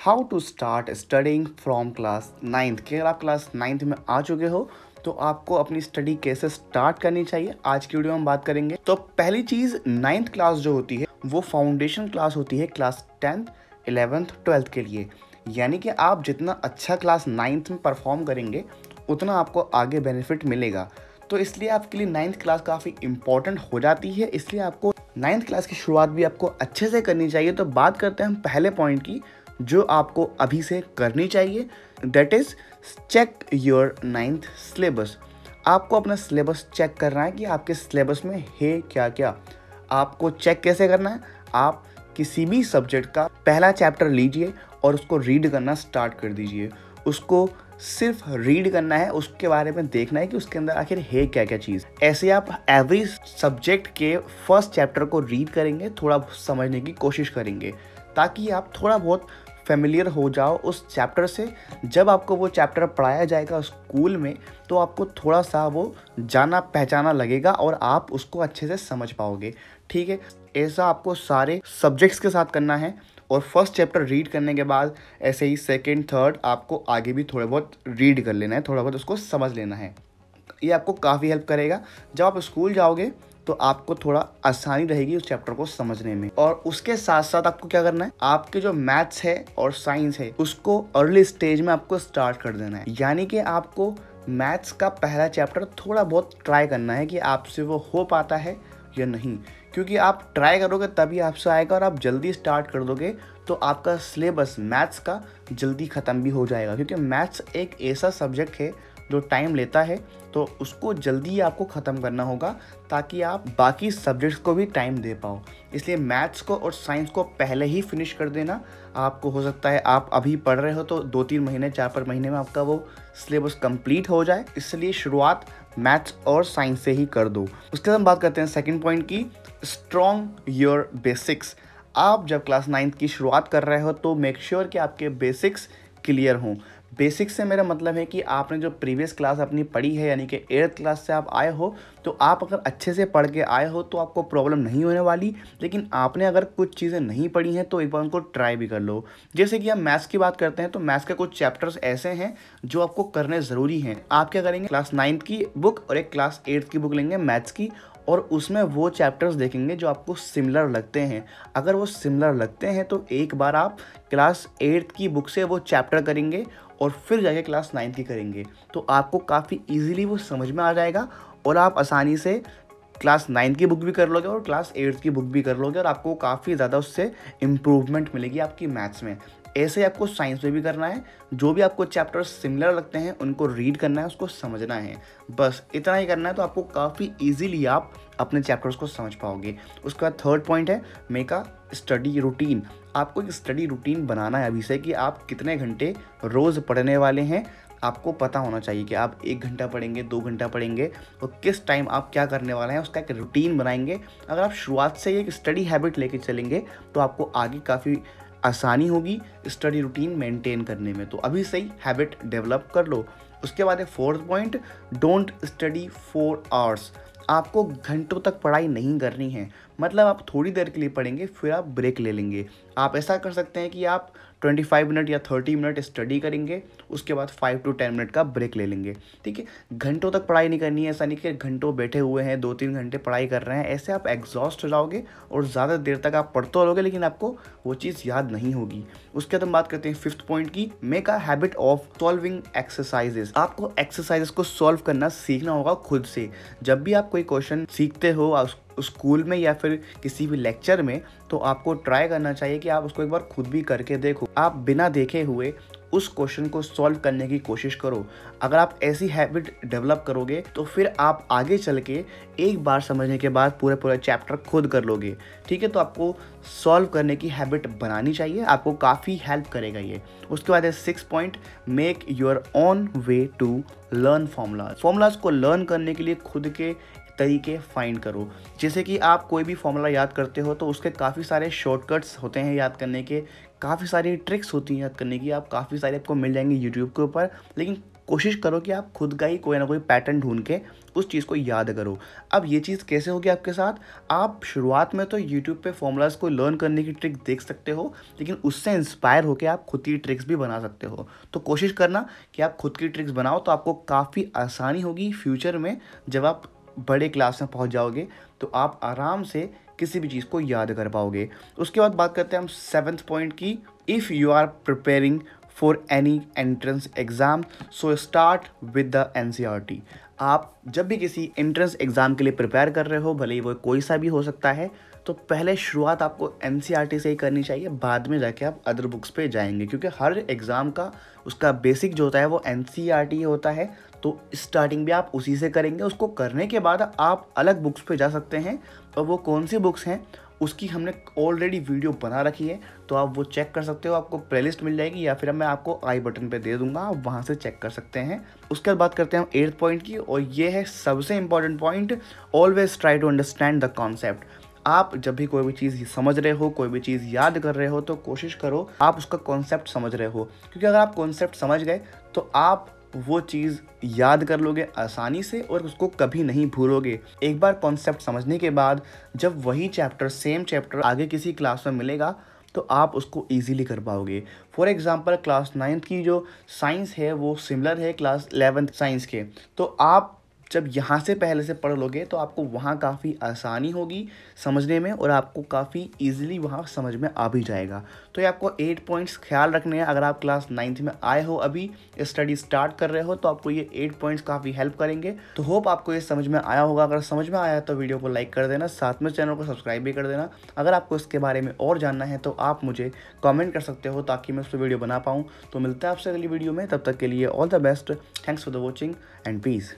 How to start studying from class 9th कि अगर आप क्लास 9th में आ चुके हो तो आपको अपनी स्टडी कैसे स्टार्ट करनी चाहिए आज की वीडियो में हम बात करेंगे। तो पहली चीज़ 9th क्लास जो होती है वो फाउंडेशन क्लास होती है क्लास 10th 11th 12th के लिए। यानी कि आप जितना अच्छा क्लास 9th में परफॉर्म करेंगे उतना आपको आगे बेनिफिट मिलेगा। तो इसलिए आपके लिए 9th क्लास काफ़ी इंपॉर्टेंट हो जाती है, इसलिए आपको 9th क्लास की शुरुआत भी आपको अच्छे से करनी चाहिए। तो बात करते हैं हम पहले पॉइंट की जो आपको अभी से करनी चाहिए, that is check your 9th syllabus. आपको अपना सिलेबस चेक करना है कि आपके सिलेबस में है क्या क्या। आपको चेक कैसे करना है, आप किसी भी सब्जेक्ट का पहला चैप्टर लीजिए और उसको रीड करना स्टार्ट कर दीजिए। उसको सिर्फ रीड करना है, उसके बारे में देखना है कि उसके अंदर आखिर है क्या क्या चीज़। ऐसे आप एवरी सब्जेक्ट के फर्स्ट चैप्टर को रीड करेंगे, थोड़ा समझने की कोशिश करेंगे ताकि आप थोड़ा बहुत फेमिलियर हो जाओ उस चैप्टर से। जब आपको वो चैप्टर पढ़ाया जाएगा स्कूल में तो आपको थोड़ा सा वो जाना पहचाना लगेगा और आप उसको अच्छे से समझ पाओगे। ठीक है, ऐसा आपको सारे सब्जेक्ट्स के साथ करना है और फर्स्ट चैप्टर रीड करने के बाद ऐसे ही सेकंड थर्ड आपको आगे भी थोड़े बहुत रीड कर लेना है, थोड़ा बहुत उसको समझ लेना है। ये आपको काफ़ी हेल्प करेगा। जब आप स्कूल जाओगे तो आपको थोड़ा आसानी रहेगी उस चैप्टर को समझने में। और उसके साथ साथ आपको क्या करना है, आपके जो मैथ्स है और साइंस है उसको अर्ली स्टेज में आपको स्टार्ट कर देना है। यानी कि आपको मैथ्स का पहला चैप्टर थोड़ा बहुत ट्राई करना है कि आपसे वो हो पाता है या नहीं, क्योंकि आप ट्राई करोगे तभी आपसे आएगा। और आप जल्दी स्टार्ट कर दोगे तो आपका सिलेबस मैथ्स का जल्दी ख़त्म भी हो जाएगा, क्योंकि मैथ्स एक ऐसा सब्जेक्ट है जो टाइम लेता है, तो उसको जल्दी आपको ख़त्म करना होगा ताकि आप बाकी सब्जेक्ट्स को भी टाइम दे पाओ। इसलिए मैथ्स को और साइंस को पहले ही फिनिश कर देना। आपको हो सकता है आप अभी पढ़ रहे हो तो 2-3 महीने 4-5 महीने में आपका वो सिलेबस कंप्लीट हो जाए, इसलिए शुरुआत मैथ्स और साइंस से ही कर दो। उसके बाद हम बात करते हैं सेकेंड पॉइंट की, स्ट्रॉन्ग योर बेसिक्स। आप जब क्लास 9th की शुरुआत कर रहे हो तो मेक श्योर कि आपके बेसिक्स क्लियर हों। बेसिक्स से मेरा मतलब है कि आपने जो प्रीवियस क्लास अपनी पढ़ी है, यानी कि 8th क्लास से आप आए हो, तो आप अगर अच्छे से पढ़ के आए हो तो आपको प्रॉब्लम नहीं होने वाली। लेकिन आपने अगर कुछ चीज़ें नहीं पढ़ी हैं तो एक बार उनको ट्राई भी कर लो। जैसे कि हम मैथ्स की बात करते हैं तो मैथ्स के कुछ चैप्टर्स ऐसे हैं जो आपको करने ज़रूरी हैं। आप क्या करेंगे, क्लास 9th की बुक और एक क्लास 8th की बुक लेंगे मैथ्स की, और उसमें वो चैप्टर्स देखेंगे जो आपको सिमिलर लगते हैं। अगर वो सिमिलर लगते हैं तो एक बार आप क्लास 8th की बुक से वो चैप्टर करेंगे और फिर जाके क्लास 9th की करेंगे, तो आपको काफ़ी इजीली वो समझ में आ जाएगा और आप आसानी से क्लास 9th की बुक भी कर लोगे और क्लास 8th की बुक भी कर लोगे और आपको काफ़ी ज़्यादा उससे इम्प्रूवमेंट मिलेगी आपकी मैथ्स में। ऐसे आपको साइंस में भी करना है, जो भी आपको चैप्टर्स सिमिलर लगते हैं उनको रीड करना है, उसको समझना है, बस इतना ही करना है। तो आपको काफ़ी इजीली आप अपने चैप्टर्स को समझ पाओगे। उसके बाद थर्ड पॉइंट है मेक अ स्टडी रूटीन। आपको एक स्टडी रूटीन बनाना है अभी से कि आप कितने घंटे रोज़ पढ़ने वाले हैं। आपको पता होना चाहिए कि आप 1 घंटा पढ़ेंगे, 2 घंटा पढ़ेंगे और किस टाइम आप क्या करने वाले हैं, उसका एक रूटीन बनाएंगे। अगर आप शुरुआत से एक स्टडी हैबिट लेके चलेंगे तो आपको आगे काफ़ी आसानी होगी स्टडी रूटीन मेंटेन करने में। तो अभी से ही हैबिट डेवलप कर लो। उसके बाद है fourth point, don't study 4 hours. आपको घंटों तक पढ़ाई नहीं करनी है, मतलब आप थोड़ी देर के लिए पढ़ेंगे फिर आप ब्रेक ले लेंगे। आप ऐसा कर सकते हैं कि आप 25 मिनट या 30 मिनट स्टडी करेंगे, उसके बाद 5 to 10 मिनट का ब्रेक ले लेंगे। ठीक है, घंटों तक पढ़ाई नहीं करनी है। ऐसा नहीं कि घंटों बैठे हुए हैं, 2-3 घंटे पढ़ाई कर रहे हैं, ऐसे आप एग्जॉस्ट हो जाओगे और ज़्यादा देर तक आप पढ़ते रहोगे लेकिन आपको वो चीज़ याद नहीं होगी। उसके बाद हम बात करते हैं फिफ्थ पॉइंट की, make a habit of solving exercises. आपको एक्सरसाइजेस को सॉल्व करना सीखना होगा खुद से। जब भी आप कोई क्वेश्चन सीखते हो स्कूल में या फिर किसी भी लेक्चर में, तो आपको ट्राई करना चाहिए कि आप उसको एक बार खुद भी करके देखो। आप बिना देखे हुए उस क्वेश्चन को सॉल्व करने की कोशिश करो। अगर आप ऐसी हैबिट डेवलप करोगे तो फिर आप आगे चल के एक बार समझने के बाद पूरे चैप्टर खुद कर लोगे। ठीक है, तो आपको सॉल्व करने की हैबिट बनानी चाहिए, आपको काफ़ी हेल्प करेगा ये। उसके बाद है 6 point, make your own way to learn formulas. Formulas को लर्न करने के लिए खुद के तरीके फाइंड करो। जैसे कि आप कोई भी फॉर्मूला याद करते हो तो उसके काफ़ी सारे शॉर्टकट्स होते हैं याद करने के, काफ़ी सारी ट्रिक्स होती हैं याद करने की, आप काफ़ी सारे आपको मिल जाएंगे यूट्यूब के ऊपर। लेकिन कोशिश करो कि आप खुद का ही कोई ना कोई पैटर्न ढूंढ के उस चीज़ को याद करो। अब ये चीज़ कैसे होगी आपके साथ, आप शुरुआत में तो यूट्यूब पे फॉर्मूलाज को लर्न करने की ट्रिक देख सकते हो, लेकिन उससे इंस्पायर होकर आप खुद की ट्रिक्स भी बना सकते हो। तो कोशिश करना कि आप खुद की ट्रिक्स बनाओ, तो आपको काफ़ी आसानी होगी फ्यूचर में। जब आप बड़े क्लास में पहुंच जाओगे तो आप आराम से किसी भी चीज़ को याद कर पाओगे। उसके बाद बात करते हैं हम 7th पॉइंट की। If you are preparing for any entrance exam so start with the NCERT। आप जब भी किसी एंट्रेंस एग्ज़ाम के लिए प्रिपेयर कर रहे हो, भले ही वो कोई सा भी हो सकता है, तो पहले शुरुआत आपको NCERT से ही करनी चाहिए, बाद में जाके आप अदर बुक्स पे जाएंगे, क्योंकि हर एग्ज़ाम का उसका बेसिक जो होता है वो NCERT ही होता है। तो स्टार्टिंग भी आप उसी से करेंगे। उसको करने के बाद आप अलग बुक्स पे जा सकते हैं, और वो कौन सी बुक्स हैं उसकी हमने ऑलरेडी वीडियो बना रखी है, तो आप वो चेक कर सकते हो। आपको प्लेलिस्ट मिल जाएगी, या फिर मैं आपको आई बटन पे दे दूंगा, आप वहाँ से चेक कर सकते हैं। उसके बाद बात करते हैं हम 8th पॉइंट की, और ये है सबसे important point. Always try to understand the concept. आप जब भी कोई भी चीज़ समझ रहे हो, कोई भी चीज़ याद कर रहे हो, तो कोशिश करो आप उसका कॉन्सेप्ट समझ रहे हो, क्योंकि अगर आप कॉन्सेप्ट समझ गए तो आप वो चीज़ याद कर लोगे आसानी से और उसको कभी नहीं भूलोगे। एक बार कॉन्सेप्ट समझने के बाद जब वही चैप्टर, सेम चैप्टर आगे किसी क्लास में मिलेगा, तो आप उसको ईजिली कर पाओगे। फॉर एग्जांपल क्लास 9th की जो साइंस है वो सिमिलर है क्लास 11th साइंस के, तो आप जब यहाँ से पहले से पढ़ लोगे तो आपको वहाँ काफ़ी आसानी होगी समझने में, और आपको काफ़ी इजीली वहाँ समझ में आ भी जाएगा। तो ये आपको 8 पॉइंट्स ख्याल रखने हैं। अगर आप क्लास 9th में आए हो, अभी स्टडी स्टार्ट कर रहे हो, तो आपको ये 8 पॉइंट्स काफ़ी हेल्प करेंगे। तो होप आपको ये समझ में आया होगा। अगर समझ में आया तो वीडियो को लाइक कर देना, साथ में चैनल को सब्सक्राइब भी कर देना। अगर आपको इसके बारे में और जानना है तो आप मुझे कॉमेंट कर सकते हो, ताकि मैं उस पर वीडियो बना पाऊँ। तो मिलता है आपसे अगली वीडियो में, तब तक के लिए all the best. Thanks for the watching and piece.